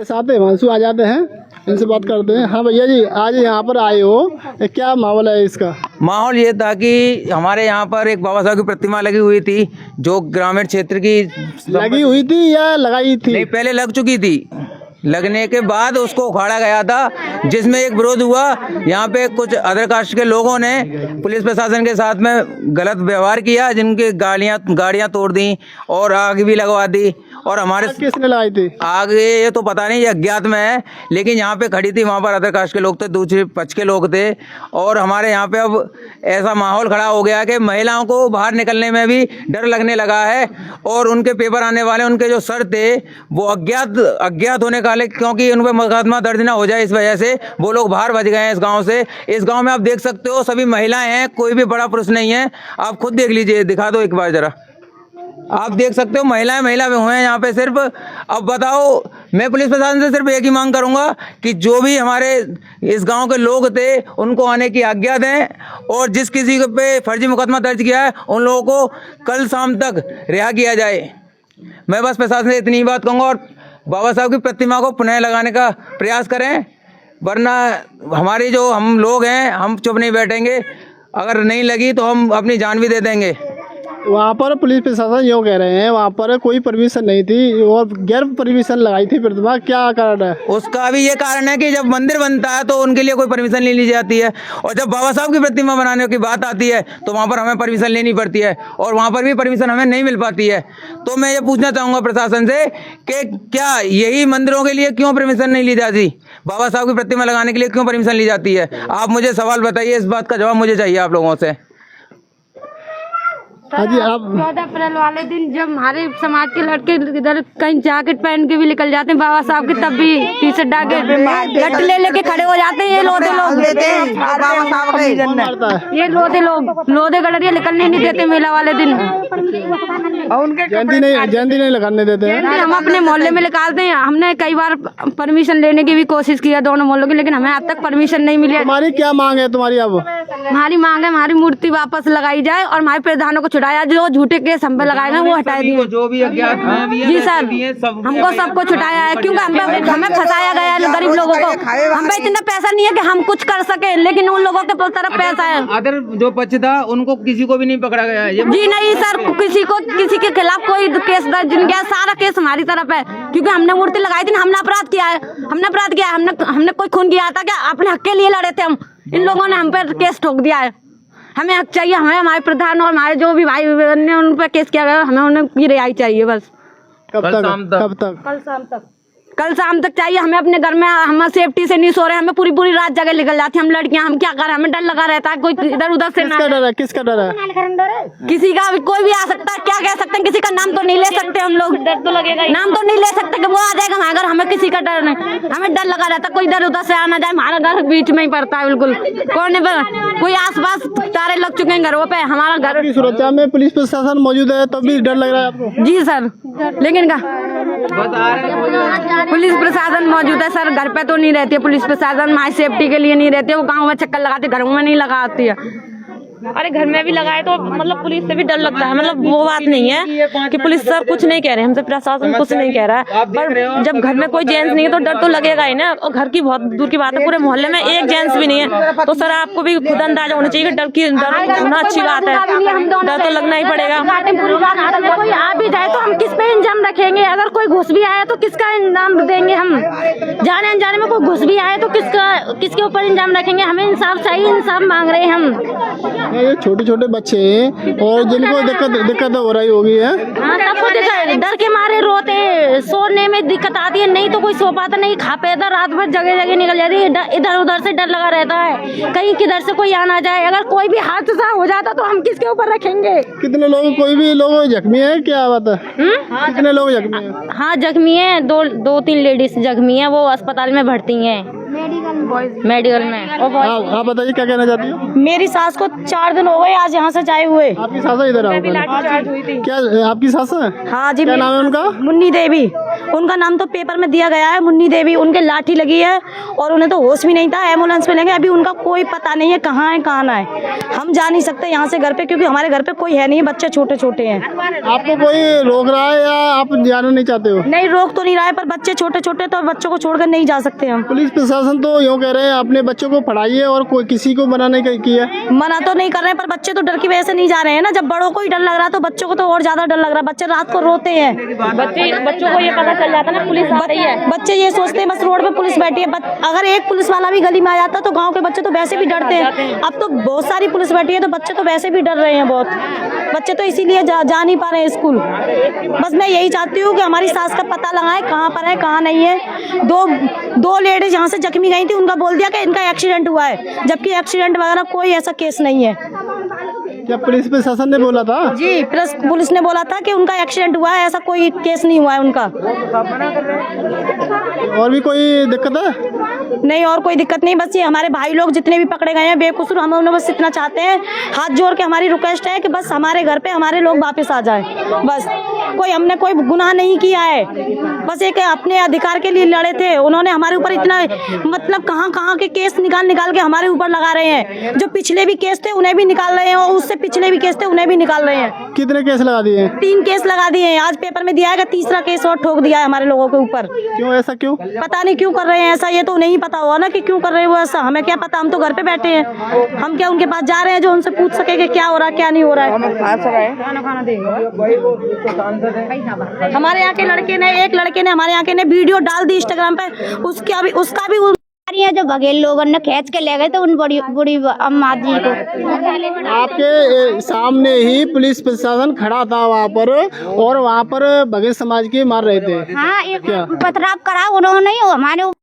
साथ हिमांशु आ जाते हैं, इनसे बात करते हैं। हाँ भैया जी, आज यहाँ पर आए हो, क्या माहौल है इसका? माहौल ये था कि हमारे यहाँ पर एक बाबा साहब की प्रतिमा लगी हुई थी जो ग्रामीण क्षेत्र की लगी हुई थी या लगाई थी? नहीं, पहले लग चुकी थी। लगने के बाद उसको उखाड़ा गया था, जिसमें एक विरोध हुआ। यहाँ पे कुछ अदर कास्ट के लोगों ने पुलिस प्रशासन के साथ में गलत व्यवहार किया, जिनकी गाड़ियाँ तोड़ दी और आग भी लगवा दी। और हमारे किसने लगाई थी आग? ये तो पता नहीं, ये अज्ञात में है, लेकिन यहाँ पे खड़ी थी, वहाँ पर अदर कास्ट के लोग थे, दूसरे पक्ष के लोग थे। और हमारे यहाँ पे अब ऐसा माहौल खड़ा हो गया कि महिलाओं को बाहर निकलने में भी डर लगने लगा है। और उनके पेपर आने वाले, उनके जो सर थे वो अज्ञात होने का, क्योंकि उन पर मुकदमा दर्ज ना हो जाए, इस वजह से वो लोग बाहर भज गए हैं इस गाँव से। इस गाँव में आप देख सकते हो सभी महिलाएं हैं, कोई भी बड़ा पुरुष नहीं है। आप खुद देख लीजिए, दिखा दो एक बार जरा। आप देख सकते हो महिला हुए हैं यहाँ पे सिर्फ। अब बताओ, मैं पुलिस प्रशासन से सिर्फ एक ही मांग करूंगा कि जो भी हमारे इस गांव के लोग थे उनको आने की आज्ञा दें, और जिस किसी पे फर्जी मुकदमा दर्ज किया है उन लोगों को कल शाम तक रिहा किया जाए। मैं बस प्रशासन से इतनी ही बात कहूँगा, और बाबा साहब की प्रतिमा को पुनः लगाने का प्रयास करें, वरना हमारी जो हम लोग हैं हम चुप नहीं बैठेंगे। अगर नहीं लगी तो हम अपनी जान भी दे देंगे। वहाँ पर पुलिस प्रशासन यूँ कह रहे हैं वहाँ पर कोई परमिशन नहीं थी और गैर परमिशन लगाई थी प्रतिमा, क्या कारण है? उसका भी ये कारण है कि जब मंदिर बनता है तो उनके लिए कोई परमिशन नहीं ली जाती है, और जब बाबा साहब की प्रतिमा बनाने की बात आती है तो वहाँ पर हमें परमिशन लेनी पड़ती है, और वहाँ पर भी परमिशन हमें नहीं मिल पाती है। तो मैं ये पूछना चाहूँगा प्रशासन से कि क्या यही मंदिरों के लिए क्यों परमिशन नहीं ली जाती? बाबा साहब की प्रतिमा लगाने के लिए क्यों परमिशन ली जाती है? आप मुझे सवाल बताइए, इस बात का जवाब मुझे चाहिए आप लोगों से। हाँ जी, आप 14 अप्रैल वाले दिन जब हमारे समाज के लड़के इधर कहीं जैकेट पहन के भी निकल जाते हैं बाबा साहब के, तब भी टी शर्ट डाल के लट लेके खड़े हो जाते हैं। ये लोधे लोग, ये लोधे गडरिया निकलने नहीं देते मेला वाले दिन। जयंती नहीं लगाने देते हैं। हम अपने मोहल्ले में निकालते हैं। हमने कई बार परमिशन लेने की भी कोशिश किया दोनों मोहल्लों की, लेकिन हमें अब तक परमिशन नहीं मिली। हमारी क्या मांग है तुम्हारी? अब हमारी मांग है हमारी मूर्ति वापस लगाई जाए और हमारे प्रधानों को छुटाया, जो झूठे केस हम पे लगाए गए वो हटाए दिए। जो भी अज्ञात जी सर, हमको सबको छुटाया है, क्योंकि हमें फंसाया गया है गरीब लोगों को। हम पे इतना पैसा नहीं है कि हम कुछ कर सके, लेकिन उन लोगों के तरफ पैसा है। अदर जो पक्ष था उनको किसी को भी नहीं पकड़ा गया है। जी नहीं सर, किसी के खिलाफ कोई केस दर्ज नहीं किया, सारा केस हमारी तरफ है, क्योंकि हमने मूर्ति लगाई थी। हमने अपराध किया है, हमने कोई खून किया था क्या? अपने हक के लिए लड़े थे हम, इन लोगों ने हम पे केस ठोक दिया है। हमें हक चाहिए, हमें हमारे प्रधान और हमारे जो भी भाई बहन ने उन पर केस किया गया, हमें उन्हें रिहाई चाहिए बस। कब तक? कल शाम तक चाहिए। हमें अपने घर में हम सेफ्टी से नहीं सो रहे, हमें पूरी रात जगह निकल जाती है। हम लड़कियां, हम क्या करें? हमें डर लगा रहता है, कोई इधर उधर से। किसका डर है? किसका डर है? किसी का भी, कोई भी आ सकता है, क्या कह सकते हैं? किसी का नाम तो नहीं ले सकते हम लोग, डर तो लगेगा, नाम तो नहीं ले सकते कि वो आ जाएगा हमारे घर। हमें किसी का डर नहीं, हमें डर लगा रहता है, कोई इधर उधर से आना जाए। हमारा घर बीच में ही पड़ता है बिल्कुल, कोने पर कोई आसपास तारे लग चुके हैं घरों पे। हमारा घर की सुरक्षा में पुलिस प्रशासन मौजूद है, तब भी डर लग रहा है आपको? जी सर, लेकिन पुलिस प्रशासन मौजूद है सर, घर पे तो नहीं रहती है पुलिस प्रशासन, हमारी सेफ्टी के लिए नहीं रहती है। वो गांव में चक्कर लगाते, घरों में नहीं लगाती है। अरे घर में भी लगाए तो मतलब पुलिस से भी डर लगता है। मतलब वो बात नहीं है कि पुलिस सर कुछ नहीं कह रहे, हमसे प्रशासन कुछ नहीं कह रहा है, पर जब घर में कोई जेंट्स नहीं है तो डर तो लगेगा ही ना। और घर की बहुत दूर की बात है, पूरे मोहल्ले में एक जेंट्स भी नहीं है, तो सर आपको भी खुद अंदाजा होना चाहिए कि डर होना अच्छी बात है, डर तो लगना ही पड़ेगा। कोई आ भी जाए तो हम किस पे इंजाम रखेंगे? अगर कोई घुस भी आए तो किसका इंजाम देंगे? हम जाने अनजाने में कोई घुस भी आए तो किसके ऊपर इंजाम रखेंगे? हमें इंसाफ चाहिए, इंसाफ मांग रहे हैं हम। ये छोटे बच्चे हैं और जिनको दिक्कत हो रही होगी है। सबको डर के मारे रोते, सोने में दिक्कत आती है, नहीं तो कोई सो पाता नहीं, खा पैदा रात भर जगह निकल जाती है। इधर उधर से डर लगा रहता है, कहीं किधर से कोई आना जाए। अगर कोई भी हादसा हो जाता तो हम किसके ऊपर रखेंगे? कितने लोग, कोई भी लोग जख्मी है? क्या बात है? कितने लोग जख्मी है? हाँ जख्मी है, दो तीन लेडीज जख्मी है, वो अस्पताल में भर्ती है। मेडिकल में। आप बताइए क्या कहना चाहती हो? मेरी सास को 4 दिन हो गए आज यहाँ से जाए हुए। आपकी सास इधर आओ पहले। क्या आपकी सास है? हाँ जी। क्या नाम है उनका? मुन्नी देवी। उनका नाम तो पेपर में दिया गया है मुन्नी देवी। उनके लाठी लगी है और उन्हें तो होश भी नहीं था। एम्बुलेंस में लेंगे, अभी उनका कोई पता नहीं है कहाँ है कहाँ ना है। हम जा नहीं सकते यहाँ से घर पे, क्योंकि हमारे घर पे कोई है नहीं, बच्चे छोटे छोटे हैं। आपको कोई रोक रहा है या आप जाना नहीं चाहते हो? नहीं, रोक तो नहीं रहा है, पर बच्चे छोटे छोटे, तो बच्चों को छोड़कर नहीं जा सकते हम। पुलिस प्रशासन तो यूँ कह रहे हैं अपने बच्चों को पढ़ाइए और कोई किसी को मना नहीं किया। मना तो नहीं कर रहे हैं, पर बच्चे तो डर की वजह से नहीं जा रहे हैं ना। जब बड़ों को ही डर लग रहा है तो बच्चों को तो और ज्यादा डर लग रहा है। बच्चे रात को रोते हैं। बच्चों को ये पता चल जाता ना पुलिस आ रही है। बच्चे ये सोचते हैं बस रोड पे पुलिस बैठी है। अगर एक पुलिस वाला भी गली में आ जाता तो गांव के बच्चे तो वैसे भी डरते हैं। अब तो बहुत सारी पुलिस बैठी है तो बच्चे तो वैसे भी डर रहे हैं बहुत। बच्चे तो इसीलिए जा नहीं पा रहे हैं स्कूल। बस मैं यही चाहती हूँ कि हमारी सास का पता लगाएं, कहाँ पर है कहाँ नहीं है। दो लेडीज यहाँ से जख्मी गई थी, उनका बोल दिया कि इनका एक्सीडेंट हुआ है, जबकि एक्सीडेंट वगैरह कोई ऐसा केस नहीं है। क्या पुलिस प्रशासन ने बोला था? जी, प्लस पुलिस ने बोला था कि उनका एक्सीडेंट हुआ है, ऐसा कोई केस नहीं हुआ है उनका। और भी कोई दिक्कत है? नहीं, और कोई दिक्कत नहीं। बस ये हमारे भाई लोग जितने भी पकड़े गए हैं बेकसूर, हम उन्हें बस इतना चाहते हैं, हाथ जोड़ के हमारी रिक्वेस्ट है कि बस हमारे घर पे हमारे लोग वापस आ जाएं। बस हमने कोई गुनाह नहीं किया है, बस एक अपने अधिकार के लिए लड़े थे। उन्होंने हमारे ऊपर इतना मतलब कहाँ के केस निकाल के हमारे ऊपर लगा रहे हैं। जो पिछले भी केस थे उन्हें भी निकाल रहे हैं और उससे पिछले भी केस थे उन्हें भी निकाल रहे हैं। कितने केस लगा दिए हैं? 3 केस लगा दिए हैं। आज पेपर में दिया है कि तीसरा केस और ठोक दिया है हमारे लोगों के ऊपर। क्यों ऐसा क्यों? पता नहीं क्यों कर रहे हैं ऐसा, ये तो नहीं पता हुआ ना कि क्यों कर रहे हैं वो ऐसा। हमें क्या पता, हम तो घर पे बैठे हैं। हम क्या उनके पास जा रहे हैं जो उनसे पूछ सके कि क्या हो रहा है क्या नहीं हो रहा है। हमारे यहाँ के एक लड़के ने हमारे यहाँ के ने वीडियो डाल दी इंस्टाग्राम पे, उसका भी जो बघेल लोगों ने खींच के ले गए थे उन बूढ़ी अम्मा जी को। आपके सामने ही पुलिस प्रशासन खड़ा था वहाँ पर, और वहाँ पर बघेल समाज के मार रहे थे। हाँ, एक पथराव करा उन्होंने, हमारे